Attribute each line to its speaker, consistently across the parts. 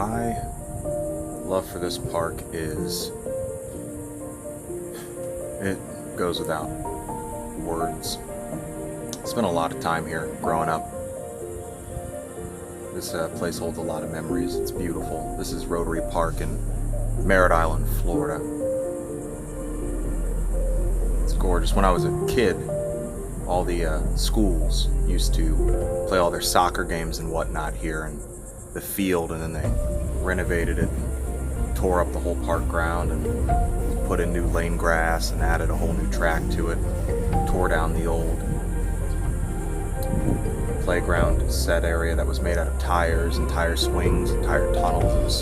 Speaker 1: My love for this park it goes without words. Spent a lot of time here growing up. This place holds a lot of memories. It's beautiful. This is Rotary Park in Merritt Island, Florida. It's gorgeous. When I was a kid, all the schools used to play all their soccer games and whatnot here in the field, and then they renovated it, tore up the whole park ground, and put in new lane grass and added a whole new track to it, tore down the old playground set area that was made out of tires and tire swings and tire tunnels. It was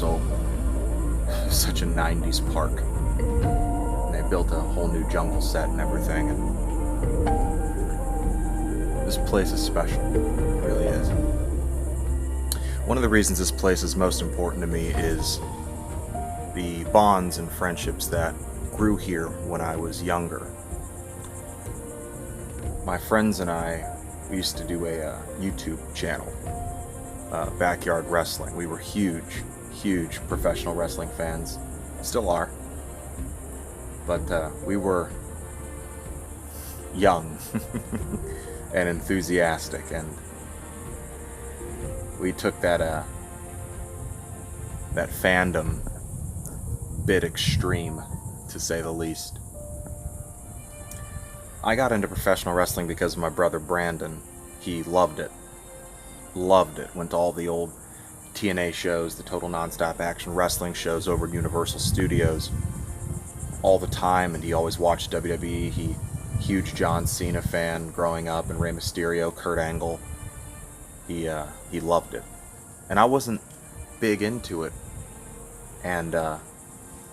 Speaker 1: such a 90s park. And they built a whole new jungle set and everything, and this place is special. It really is. One of the reasons this place is most important to me is the bonds and friendships that grew here when I was younger. My friends and I used to do a YouTube channel, Backyard Wrestling. We were huge professional wrestling fans. Still are. But we were young and enthusiastic, and we took that fandom bit extreme, to say the least. I got into professional wrestling because of my brother Brandon. He loved it. Went to all the old TNA shows, the Total Nonstop Action Wrestling shows over at Universal Studios all the time, and he always watched WWE. Huge John Cena fan growing up, and Rey Mysterio, Kurt Angle. He loved it. And I wasn't big into it. And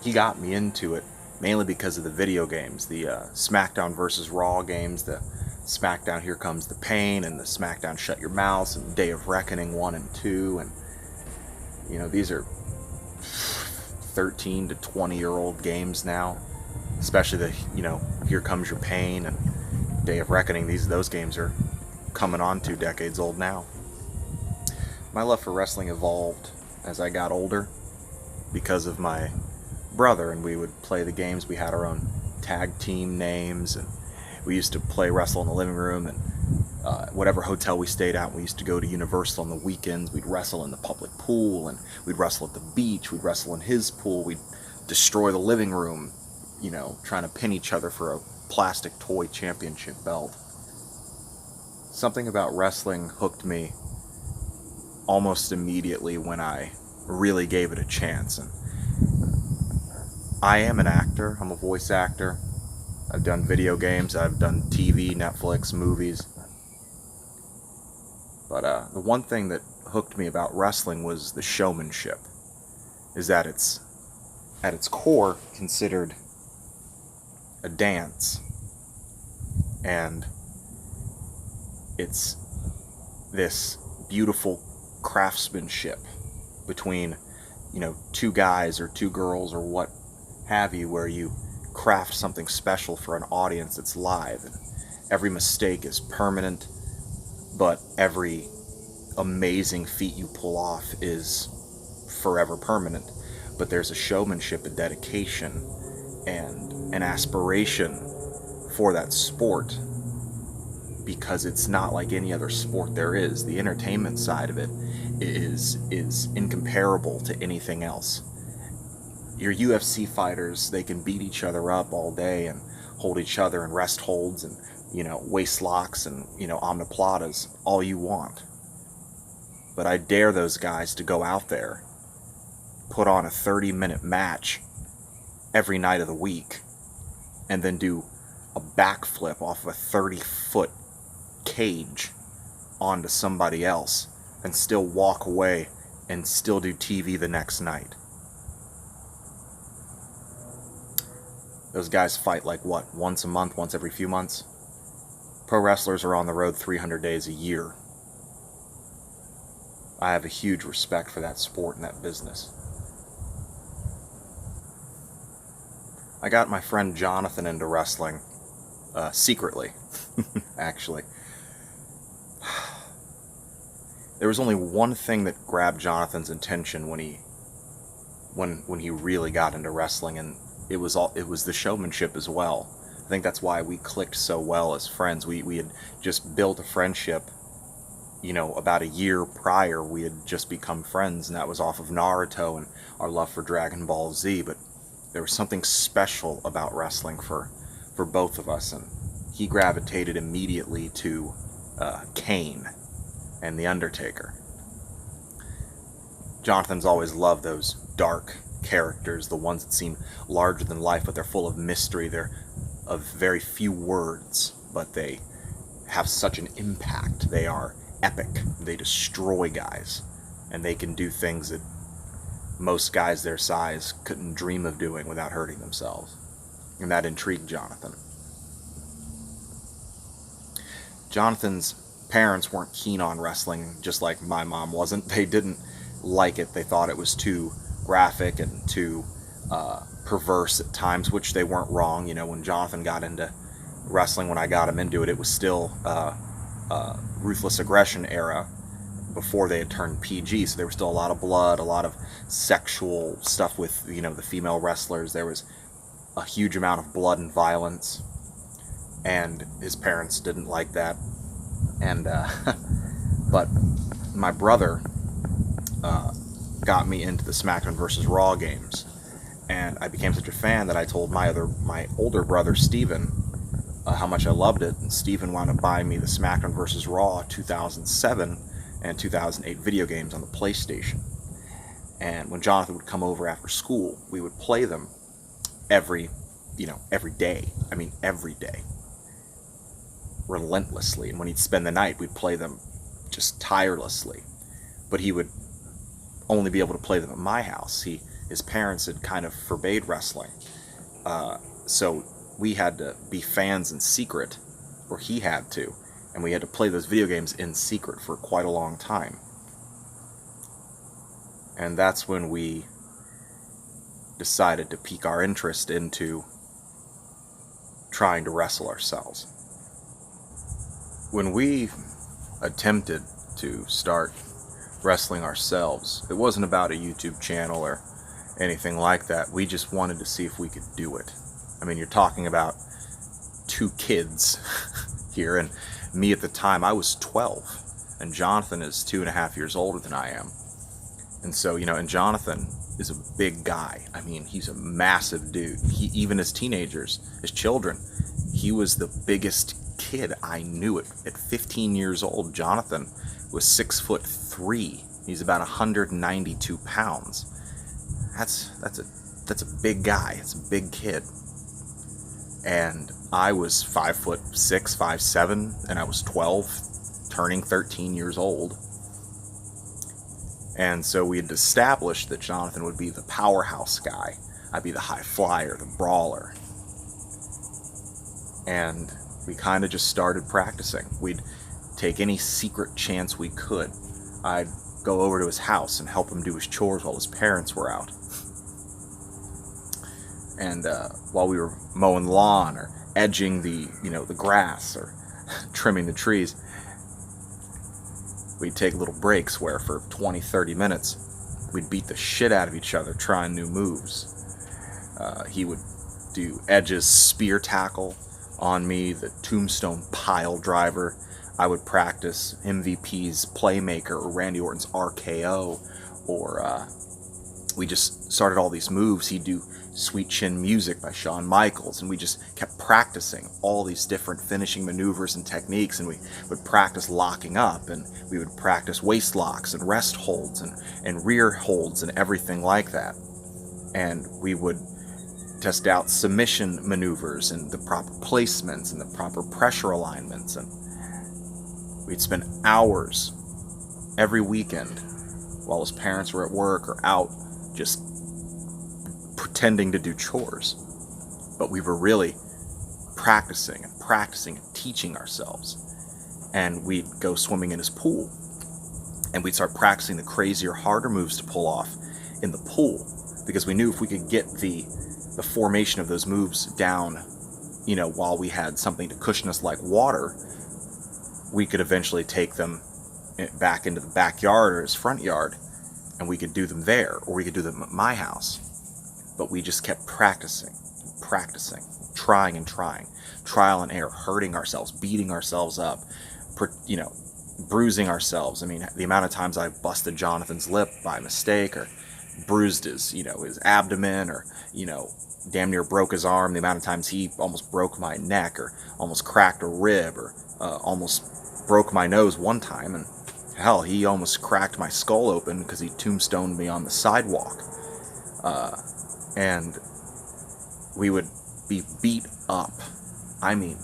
Speaker 1: he got me into it mainly because of the video games, the SmackDown vs. Raw games, the SmackDown Here Comes the Pain, and the SmackDown Shut Your Mouth, and Day of Reckoning 1 and 2, and these are 13 to 20-year-old games now, especially the Here Comes Your Pain and Day of Reckoning. Those games are coming on 2 decades old now. My love for wrestling evolved as I got older because of my brother, and we would play the games. We had our own tag team names, and we used to play wrestle in the living room, and whatever hotel we stayed at, we used to go to Universal on the weekends. We'd wrestle in the public pool, and we'd wrestle at the beach. We'd wrestle in his pool. We'd destroy the living room, trying to pin each other for a plastic toy championship belt. Something about wrestling hooked me almost immediately when I really gave it a chance. And I am an actor. I'm a voice actor. I've done video games. I've done TV, Netflix, movies. But the one thing that hooked me about wrestling was the showmanship. Is that it's at its core considered a dance. And it's this beautiful craftsmanship between, two guys or two girls or what have you, where you craft something special for an audience that's live, and every mistake is permanent, but every amazing feat you pull off is forever permanent. But there's a showmanship, a dedication, and an aspiration for that sport, because it's not like any other sport there is. The entertainment side of it is incomparable to anything else. Your UFC fighters, they can beat each other up all day and hold each other in rest holds and, waist locks and, omoplatas, all you want. But I dare those guys to go out there, put on a 30-minute match every night of the week, and then do a backflip off of a 30-foot cage onto somebody else, and still walk away and still do TV the next night. Those guys fight like what? Once a month, once every few months? Pro wrestlers are on the road 300 days a year. I have a huge respect for that sport and that business. I got my friend Jonathan into wrestling, secretly, actually. There was only one thing that grabbed Jonathan's attention when he when he really got into wrestling, and it was the showmanship as well. I think that's why we clicked so well as friends. We had just built a friendship, about a year prior. We had just become friends, and that was off of Naruto and our love for Dragon Ball Z. But there was something special about wrestling for both of us, and he gravitated immediately to Kane and The Undertaker. Jonathan's always loved those dark characters, the ones that seem larger than life, but they're full of mystery. They're of very few words, but they have such an impact. They are epic. They destroy guys, and they can do things that most guys their size couldn't dream of doing without hurting themselves. And that intrigued Jonathan. Jonathan's parents weren't keen on wrestling, just like my mom wasn't. They didn't like it. They thought it was too graphic and too perverse at times, which they weren't wrong. When Jonathan got into wrestling, when I got him into it, it was still ruthless aggression era before they had turned PG, so there was still a lot of blood, a lot of sexual stuff with the female wrestlers. There was a huge amount of blood and violence, and his parents didn't like that. And but my brother got me into the SmackDown versus Raw games, and I became such a fan that I told my older brother Steven how much I loved it, and Steven wound up buying me the SmackDown vs. Raw 2007 and 2008 video games on the PlayStation. And when Jonathan would come over after school, we would play them every day. I mean, every day. Relentlessly. And when he'd spend the night, we'd play them just tirelessly. But he would only be able to play them at my house. His parents had kind of forbade wrestling. So we had to be fans in secret, or he had to, and we had to play those video games in secret for quite a long time. And that's when we decided to pique our interest into trying to wrestle ourselves. When we attempted to start wrestling ourselves, it wasn't about a YouTube channel or anything like that. We just wanted to see if we could do it. I mean, you're talking about two kids here, and me at the time, I was 12, and Jonathan is 2.5 years older than I am. And so, and Jonathan is a big guy. I mean, he's a massive dude. Even as teenagers, as children, he was the biggest kid I knew. At 15 years old, Jonathan was 6'3". He's about 192 pounds. That's a big guy. It's a big kid. And I was 5'6", 5'7", and I was 12, turning 13 years old. And so we had established that Jonathan would be the powerhouse guy. I'd be the high flyer, the brawler. And we kind of just started practicing. We'd take any secret chance we could. I'd go over to his house and help him do his chores while his parents were out. And while we were mowing the lawn or edging the grass or trimming the trees, we'd take little breaks where for 20, 30 minutes, we'd beat the shit out of each other trying new moves. He would do Edge's spear tackle on me, the tombstone pile driver. I would practice MVP's playmaker or Randy Orton's RKO, or we just started all these moves. He'd do Sweet Chin Music by Shawn Michaels, and we just kept practicing all these different finishing maneuvers and techniques, and we would practice locking up, and we would practice waist locks and rest holds and rear holds and everything like that. And we would test out submission maneuvers and the proper placements and the proper pressure alignments, and we'd spend hours every weekend while his parents were at work or out just pretending to do chores. But we were really practicing and teaching ourselves. And we'd go swimming in his pool, and we'd start practicing the crazier, harder moves to pull off in the pool, because we knew if we could get the formation of those moves down, while we had something to cushion us like water, we could eventually take them back into the backyard or his front yard and we could do them there, or we could do them at my house. But we just kept practicing, trying and trying, trial and error, hurting ourselves, beating ourselves up, bruising ourselves. I mean, the amount of times I busted Jonathan's lip by mistake, or bruised his abdomen, or, damn near broke his arm, the amount of times he almost broke my neck, or almost cracked a rib, or almost broke my nose one time, and hell, he almost cracked my skull open because he tombstoned me on the sidewalk. And we would be beat up. I mean,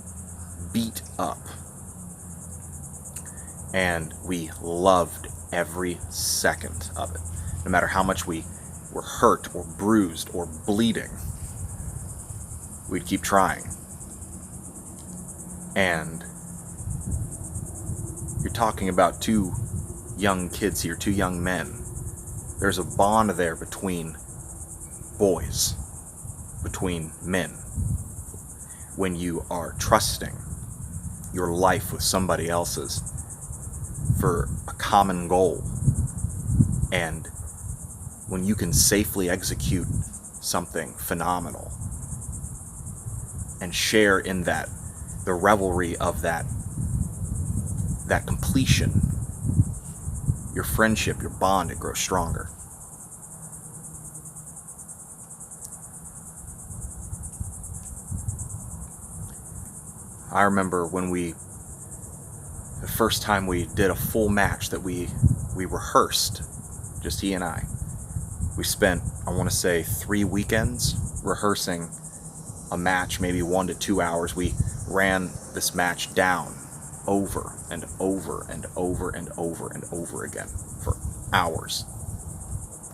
Speaker 1: beat up. And we loved every second of it. No matter how much we were hurt or bruised or bleeding, we'd keep trying. And you're talking about two young kids here, two young men. There's a bond there between boys, between men, when you are trusting your life with somebody else's for a common goal, and when you can safely execute something phenomenal and share in that, the revelry of that completion, your friendship, your bond, it grows stronger. I remember when the first time we did a full match that we rehearsed, just he and I. We spent, I want to say, 3 weekends rehearsing a match, maybe 1 to 2 hours. We ran this match down over and over and over and over and over again for hours.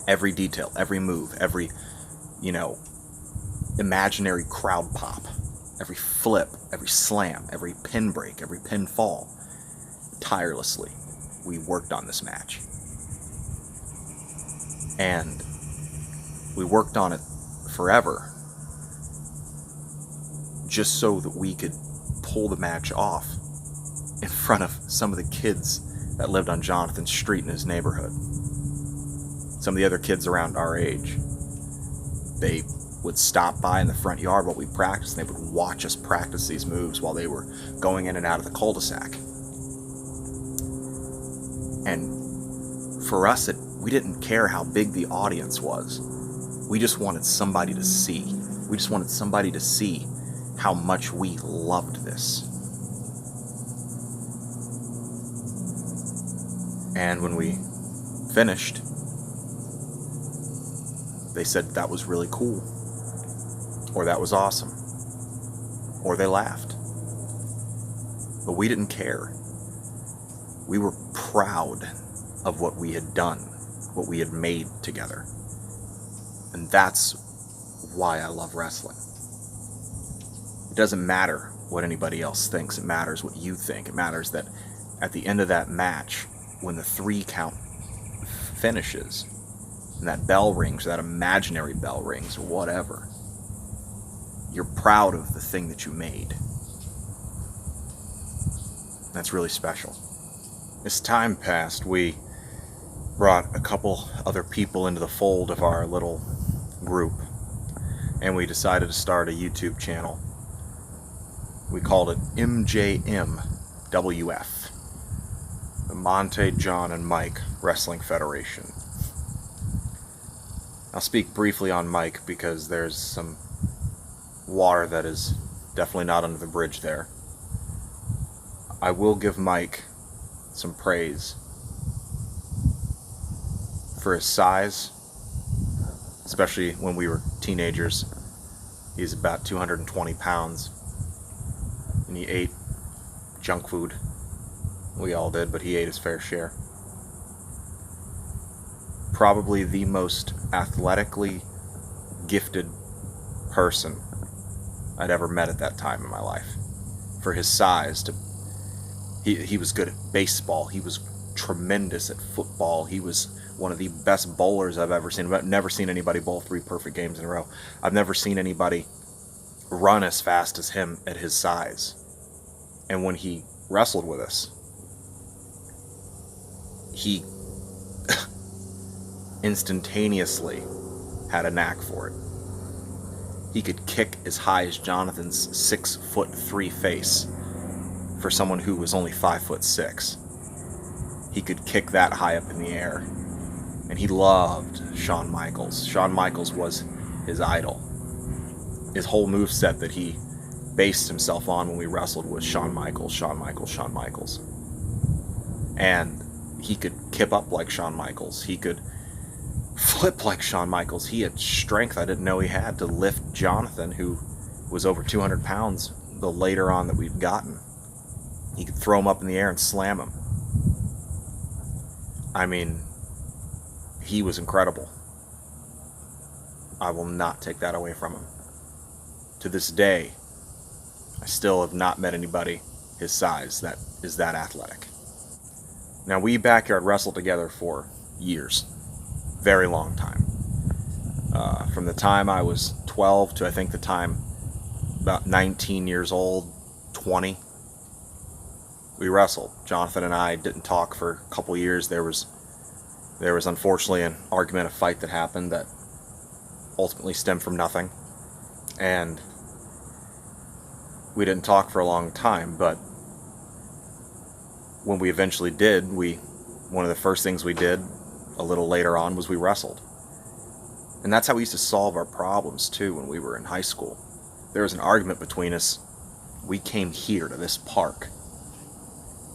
Speaker 1: Every detail, every move, every, imaginary crowd pop, every flip, every slam, every pin break, every pin fall. Tirelessly, we worked on this match. And we worked on it forever, just so that we could pull the match off in front of some of the kids that lived on Jonathan Street in his neighborhood. Some of the other kids around our age. They would stop by in the front yard while we practiced, and they would watch us practice these moves while they were going in and out of the cul-de-sac. And for us, we didn't care how big the audience was. We just wanted somebody to see. We just wanted somebody to see how much we loved this. And when we finished, they said that was really cool, or that was awesome, or they laughed. But we didn't care. We were proud of what we had done, what we had made together. And that's why I love wrestling. It doesn't matter what anybody else thinks. It matters what you think. It matters that at the end of that match, when the 3 count finishes, and that bell rings, or that imaginary bell rings, or whatever, you're proud of the thing that you made. That's really special. As time passed, we brought a couple other people into the fold of our little group, and we decided to start a YouTube channel. We called it MJMWF, the Monte, John, and Mike Wrestling Federation. I'll speak briefly on Mike because there's some water that is definitely not under the bridge there. I will give Mike some praise for his size, especially when we were teenagers. He's about 220 pounds, and he ate junk food. We all did, but he ate his fair share. Probably the most athletically gifted person I'd ever met at that time in my life. For his size, he was good at baseball. He was tremendous at football. He was one of the best bowlers I've ever seen. I've never seen anybody bowl 3 perfect games in a row. I've never seen anybody run as fast as him at his size. And when he wrestled with us, he instantaneously had a knack for it. He could kick as high as Jonathan's 6'3" face for someone who was only 5'6". He could kick that high up in the air. And he loved Shawn Michaels. Shawn Michaels was his idol. His whole moveset that he based himself on when we wrestled was Shawn Michaels, Shawn Michaels, Shawn Michaels. And he could kip up like Shawn Michaels. He could flip like Shawn Michaels. He had strength I didn't know he had to lift Jonathan, who was over 200 pounds the later on that we've gotten. He could throw him up in the air and slam him. I mean, he was incredible. I will not take that away from him. To this day, I still have not met anybody his size that is that athletic. Now, we backyard wrestled together for years. Very long time. From the time I was 12 to I think the time about 19 years old, 20, we wrestled. Jonathan and I didn't talk for a couple years. There was unfortunately an argument, a fight that happened that ultimately stemmed from nothing. And we didn't talk for a long time, but when we eventually did, one of the first things we did a little later on was we wrestled. And that's how we used to solve our problems too when we were in high school. There was an argument between us. We came here to this park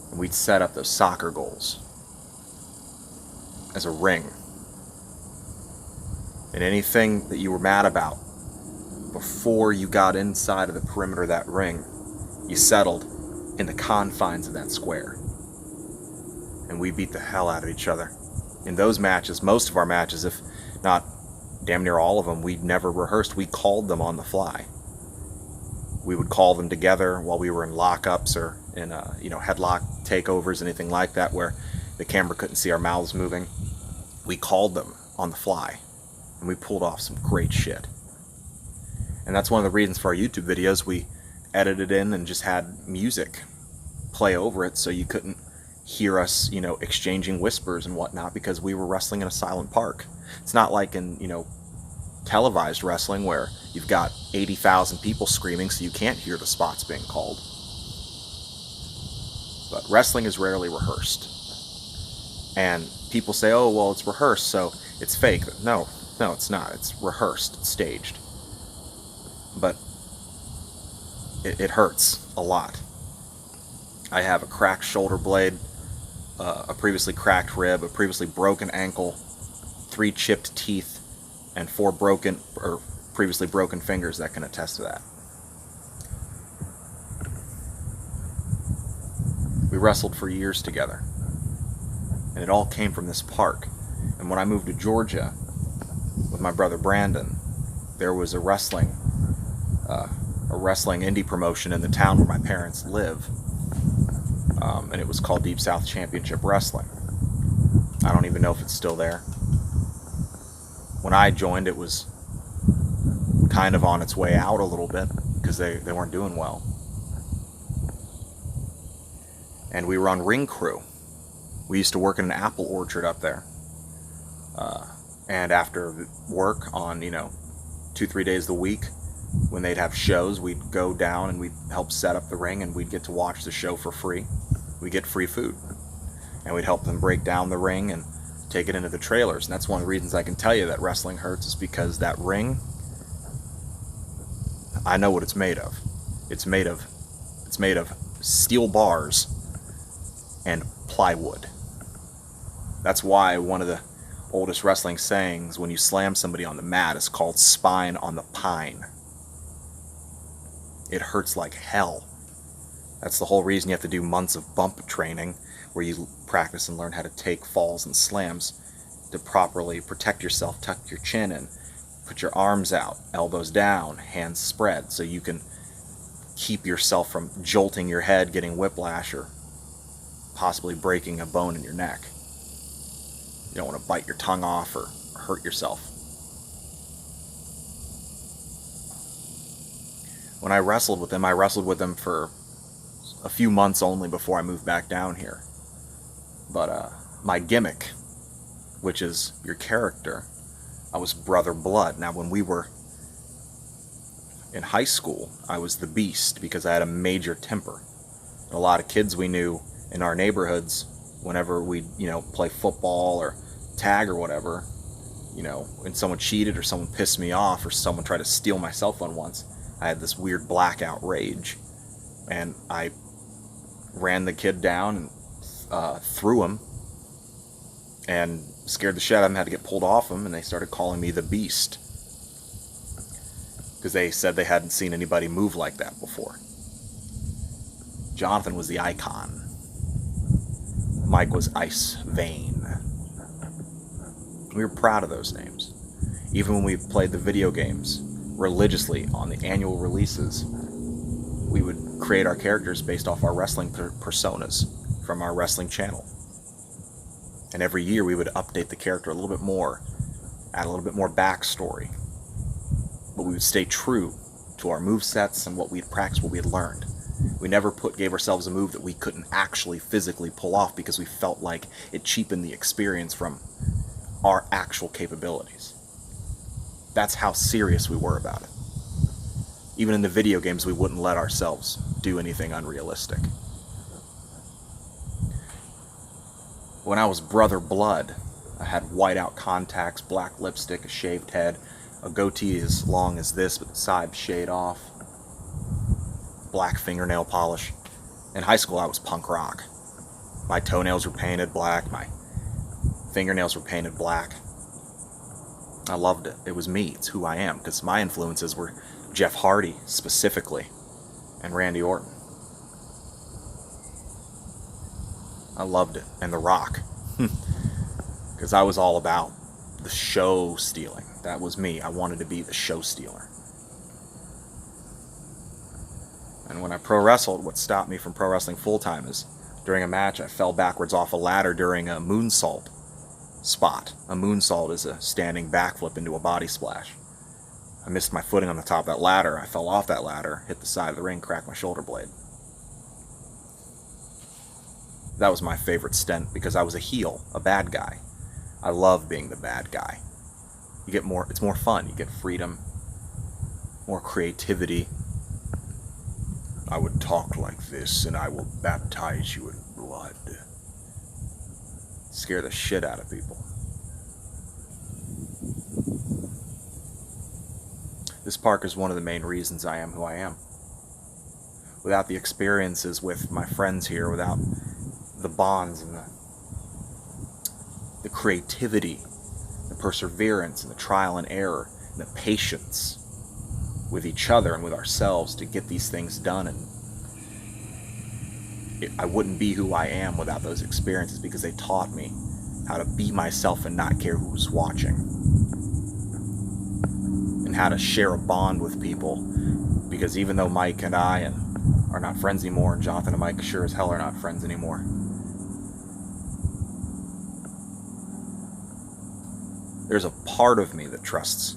Speaker 1: and we'd set up those soccer goals as a ring. And anything that you were mad about before you got inside of the perimeter of that ring, you settled in the confines of that square. And we beat the hell out of each other. In those matches, most of our matches, if not damn near all of them, we'd never rehearsed. We called them on the fly. We would call them together while we were in lockups or in headlock takeovers, anything like that, where the camera couldn't see our mouths moving. We called them on the fly, and we pulled off some great shit. And that's one of the reasons for our YouTube videos. We edited in and just had music play over it so you couldn't hear us, exchanging whispers and whatnot, because we were wrestling in a silent park. It's not like in, televised wrestling where you've got 80,000 people screaming so you can't hear the spots being called. But wrestling is rarely rehearsed. And people say, oh, well, it's rehearsed, so it's fake. No, it's not. It's rehearsed. It's staged. But it hurts a lot. I have a cracked shoulder blade, a previously cracked rib, a previously broken ankle, 3 chipped teeth, and 4 previously broken fingers that can attest to that. We wrestled for years together, and it all came from this park. And when I moved to Georgia with my brother Brandon, there was a wrestling indie promotion in the town where my parents live, and it was called Deep South Championship Wrestling. I don't even know if it's still there. When I joined, it was kind of on its way out a little bit because they weren't doing well. And we were on ring crew. We used to work in an apple orchard up there. And after work on, 2-3 days of the week, when they'd have shows, we'd go down and we'd help set up the ring, and we'd get to watch the show for free. We'd get free food. And we'd help them break down the ring and take it into the trailers. And that's one of the reasons I can tell you that wrestling hurts, is because that ring, I know what it's made of. It's made of steel bars and plywood. That's why one of the oldest wrestling sayings, when you slam somebody on the mat, is called spine on the pine. It hurts like hell. That's the whole reason you have to do months of bump training, where you practice and learn how to take falls and slams to properly protect yourself. Tuck your chin in, put your arms out, elbows down, hands spread, so you can keep yourself from jolting your head, getting whiplash, or possibly breaking a bone in your neck. You don't want to bite your tongue off or hurt yourself. When I wrestled with them for a few months only before I moved back down here. But my gimmick which is your character. I was Brother Blood. Now, when we were in high school, I was the Beast because I had a major temper. And a lot of kids we knew in our neighborhoods, whenever we'd, play football or tag or whatever, when someone cheated or someone pissed me off or someone tried to steal my cell phone once, I had this weird blackout rage. And I ran the kid down and threw him and scared the shit out of him, had to get pulled off him, and they started calling me the Beast. Because they said they hadn't seen anybody move like that before. Jonathan was the Icon. Mike was Ice Vein. We were proud of those names. Even when we played the video games religiously on the annual releases, we would create our characters based off our wrestling personas from our wrestling channel. And every year we would update the character a little bit more, add a little bit more backstory. But we would stay true to our movesets and what we'd practiced, what we had learned. We never gave ourselves a move that we couldn't actually physically pull off because we felt like it cheapened the experience from our actual capabilities. That's how serious we were about it. Even in the video games, we wouldn't let ourselves do anything unrealistic. When I was Brother Blood, I had whiteout contacts, black lipstick, a shaved head, a goatee as long as this, but the sides shade off, black fingernail polish. In high school, I was punk rock. My toenails were painted black, my fingernails were painted black. I loved it. It was me. It's who I am, because my influences were Jeff Hardy, specifically, and Randy Orton. I loved it. And The Rock. Because I was all about the show stealing. That was me. I wanted to be the show stealer. And when I pro wrestled, what stopped me from pro wrestling full time is during a match I fell backwards off a ladder during a moonsault spot. A moonsault is a standing backflip into a body splash. I missed my footing on the top of that ladder. I fell off that ladder, hit the side of the ring, cracked my shoulder blade. That was my favorite stint because I was a heel, a bad guy. I love being the bad guy. It's more fun. You get freedom, more creativity. I would talk like this and I will baptize you in blood. Scare the shit out of people. This park is one of the main reasons I am who I am. Without the experiences with my friends here, without the bonds and the creativity, the perseverance and the trial and error and the patience with each other and with ourselves to get these things done, and I wouldn't be who I am without those experiences, because they taught me how to be myself and not care who's watching, and how to share a bond with people, because even though Mike and I are not friends anymore, and Jonathan and Mike sure as hell are not friends anymore, there's a part of me that trusts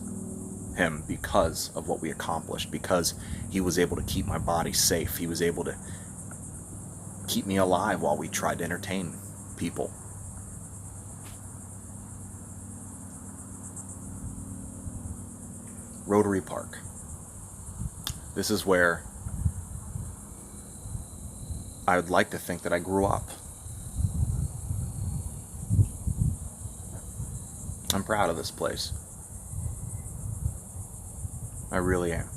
Speaker 1: him because of what we accomplished, because he was able to keep my body safe. He was able to keep me alive while we tried to entertain people. Rotary Park. This is where I would like to think that I grew up. I'm proud of this place. I really am.